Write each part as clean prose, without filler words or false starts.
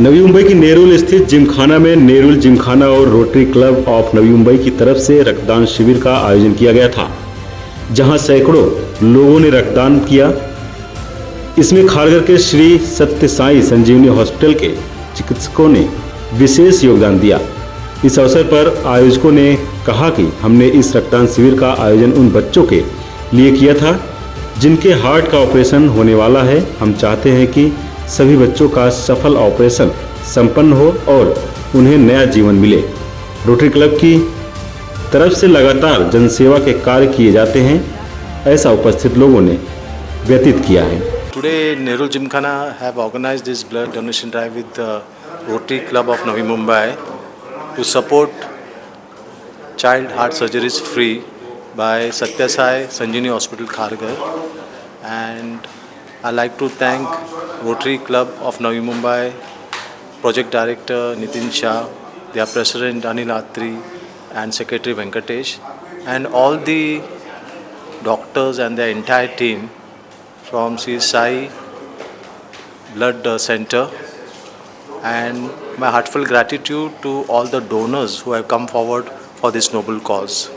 नवी मुंबई की नेरुल स्थित जिमखाना में नेरुल जिमखाना और rotary club of Navi Mumbai की तरफ से रक्तदान शिविर का आयोजन किया गया था, जहां सैकड़ों लोगों ने रक्तदान किया। इसमें खारघर के श्री सत्य साई संजीवनी हॉस्पिटल के चिकित्सकों ने विशेष योगदान दिया। इस अवसर पर आयोजकों ने कहा कि हमने इस रक्तदान शिविर का आयोजन उन बच्चों के लिए किया था जिनके हार्ट का ऑपरेशन होने वाला है। हम चाहते हैं कि सभी बच्चों का सफल ऑपरेशन संपन्न हो और उन्हें नया जीवन मिले। रोटरी क्लब की तरफ से लगातार जनसेवा के कार्य किए जाते हैं, ऐसा उपस्थित लोगों ने व्यतीत किया है। Today, Nehru Gymkhana have organized this blood donation drive with the Rotary Club of Navi Mumbai to support child heart surgeries free by Satya Sai Sanjeevani Hospital, Kharghar. And I'd like to thank Rotary Club of Navi Mumbai, Project Director Nitin Shah, their President Anil Atri, and Secretary Venkatesh, and all the doctors and their entire team from Sri Sai Blood Center, and my heartfelt gratitude to all the donors who have come forward for this noble cause.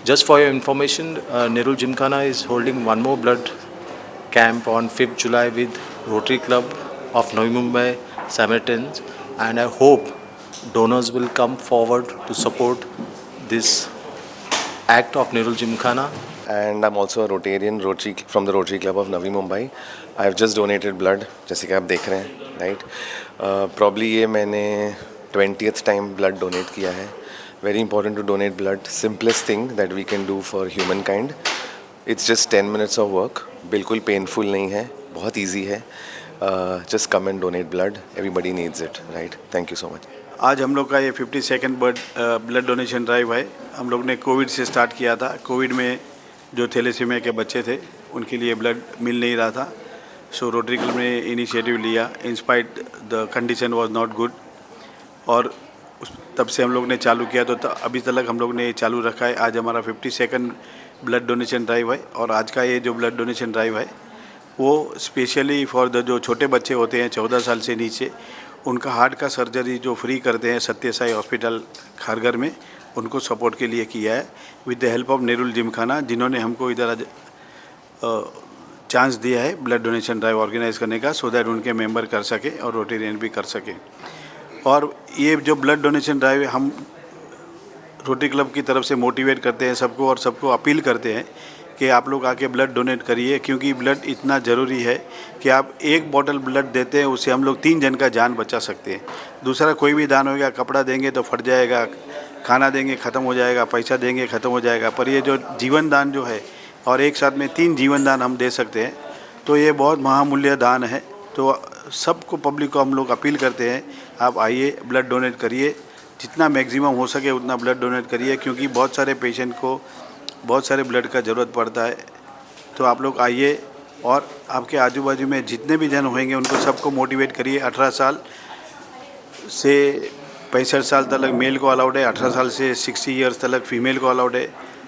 Just for your information, Nehru Gymkhana is holding one more blood camp on 5th July with Rotary Club of Navi Mumbai Samaritans, and I hope donors will come forward to support this act of Nehru Gymkhana. And I'm also a Rotarian from the Rotary Club of Navi Mumbai. I have just donated blood, जैसे कि आप देख रहे हैं, right? Probably ये मैंने 20th time blood donate किया है. Very important to donate blood. Simplest thing that we can do for humankind. It's just 10 minutes of work. बिल्कुल painful नहीं है, बहुत easy है. Just come and donate blood. Everybody needs it, right? Thank you so much. आज हम लोग का ये 52nd ब्लड डोनेशन ड्राइव है। हम लोग ने कोविड से स्टार्ट किया था। कोविड में जो थैलेसीमिया के बच्चे थे उनके लिए ब्लड मिल नहीं रहा था, सो रोटरी क्लब ने इनिशिएटिव लिया। In spite the condition was not good, और तब से हम लोग ने चालू किया, तो अभी तक हम लोग ने चालू रखा है। आज हमारा 52nd ब्लड डोनेशन ड्राइव है, और आज का ये जो ब्लड डोनेशन ड्राइव है वो स्पेशली फॉर द जो छोटे बच्चे होते हैं 14 साल से नीचे, उनका हार्ट का सर्जरी जो फ्री करते हैं सत्य साई हॉस्पिटल खारघर में, उनको सपोर्ट के लिए किया है with the help of Nerul Gymkhana, जिन्होंने हमको इधर आज चांस दिया है ब्लड डोनेशन ड्राइव ऑर्गेनाइज करने का, सो दैट उनके मेंबर कर सके और रोटेरियन भी कर सके। और ये जो ब्लड डोनेशन ड्राइव हम रोटरी क्लब की तरफ से मोटिवेट करते हैं सबको, और सबको अपील करते हैं कि आप लोग आके ब्लड डोनेट करिए, क्योंकि ब्लड इतना ज़रूरी है कि आप एक बॉटल ब्लड देते हैं उससे हम लोग 3 जन का जान बचा सकते हैं। दूसरा कोई भी दान होगा, कपड़ा देंगे तो फट जाएगा, खाना देंगे ख़त्म हो जाएगा, पैसा देंगे ख़त्म हो जाएगा, पर ये जो जीवन दान जो है, और एक साथ में 3 जीवन दान हम दे सकते हैं, तो ये बहुत महामूल्य दान है। तो सबको, पब्लिक को हम लोग अपील करते हैं, आप आइए ब्लड डोनेट करिए, जितना मैक्सिमम हो सके उतना ब्लड डोनेट करिए, क्योंकि बहुत सारे पेशेंट को बहुत सारे ब्लड का ज़रूरत पड़ता है। तो आप लोग आइए, और आपके आजू बाजू में जितने भी जन होंगे उनको सबको मोटिवेट करिए। 18 साल से 65 साल तक मेल को अलाउड है, 18 साल से 60 ईयर्स तक फीमेल को अलाउड है।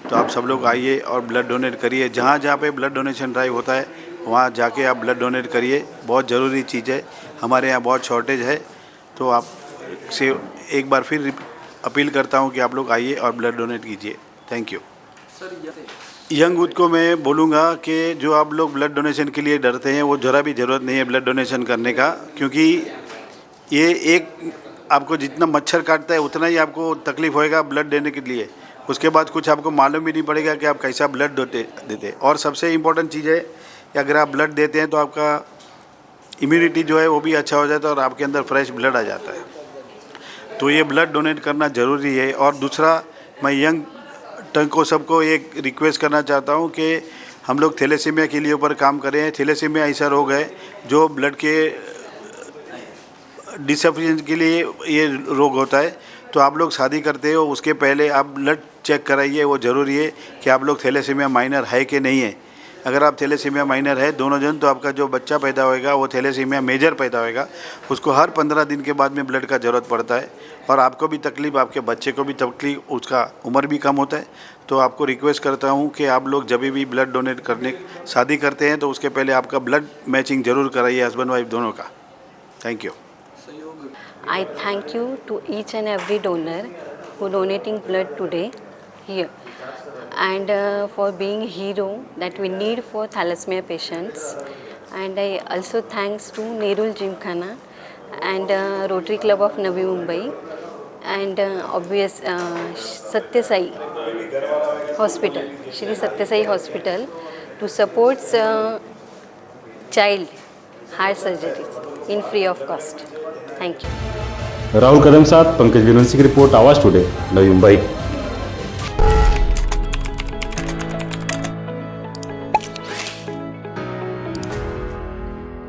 तो आप सब लोग आइए और ब्लड डोनेट करिए। जहाँ जहाँ पे ब्लड डोनेशन ड्राइव होता है वहाँ जाके आप ब्लड डोनेट करिए, बहुत ज़रूरी चीज़ है। हमारे यहाँ बहुत शॉर्टेज है, तो आप से एक बार फिर अपील करता हूँ कि आप लोग आइए और ब्लड डोनेट कीजिए। Thank you. यंग यूथ को मैं बोलूँगा कि जो आप लोग ब्लड डोनेशन के लिए डरते हैं, वो ज़रा भी ज़रूरत नहीं है ब्लड डोनेशन करने का, क्योंकि ये एक आपको जितना मच्छर काटता है उतना ही आपको तकलीफ़ होएगा ब्लड देने के लिए। उसके बाद कुछ आपको मालूम भी नहीं पड़ेगा कि आप कैसा ब्लड देते। और सबसे इम्पोर्टेंट चीज़ है कि अगर आप ब्लड देते हैं तो आपका इम्यूनिटी जो है वो भी अच्छा हो जाता है, और आपके अंदर फ्रेश ब्लड आ जाता है। तो ये ब्लड डोनेट करना ज़रूरी है। और दूसरा, मैं यंग टंग को सबको एक रिक्वेस्ट करना चाहता हूँ कि हम लोग थैलेसीमिया के लिए ऊपर काम करें। थैलेसीमिया ऐसा रोग है जो ब्लड के डिसफिशिएंसी के लिए ये रोग होता है। तो आप लोग शादी करते हो उसके पहले आप ब्लड चेक कराइए, वो ज़रूरी है कि आप लोग थैलेसीमिया माइनर है कि नहीं है। अगर आप थैलेसीमिया माइनर है दोनों जन, तो आपका जो बच्चा पैदा होएगा वो थैलेसीमिया मेजर पैदा होएगा, उसको हर 15 दिन के बाद में ब्लड का ज़रूरत पड़ता है, और आपको भी तकलीफ़, आपके बच्चे को भी तकलीफ, उसका उम्र भी कम होता है। तो आपको रिक्वेस्ट करता हूँ कि आप लोग जब भी ब्लड डोनेट करने शादी करते हैं तो उसके पहले आपका ब्लड मैचिंग ज़रूर कराइए, हस्बैंड वाइफ दोनों का। Thank you. I thank you to each and every donor who donating blood today here, and for being hero that we need for thalassemia patients. And I also thanks to Nerul Gymkhana and Rotary Club of Navi Mumbai and Satya Sai Hospital, Shri Satya Sai Hospital, to support child heart surgeries in free of cost. Thank you. Rahul Kadam साथ पंकज वीरवंशी की report, आवाज़ today, Navi Mumbai.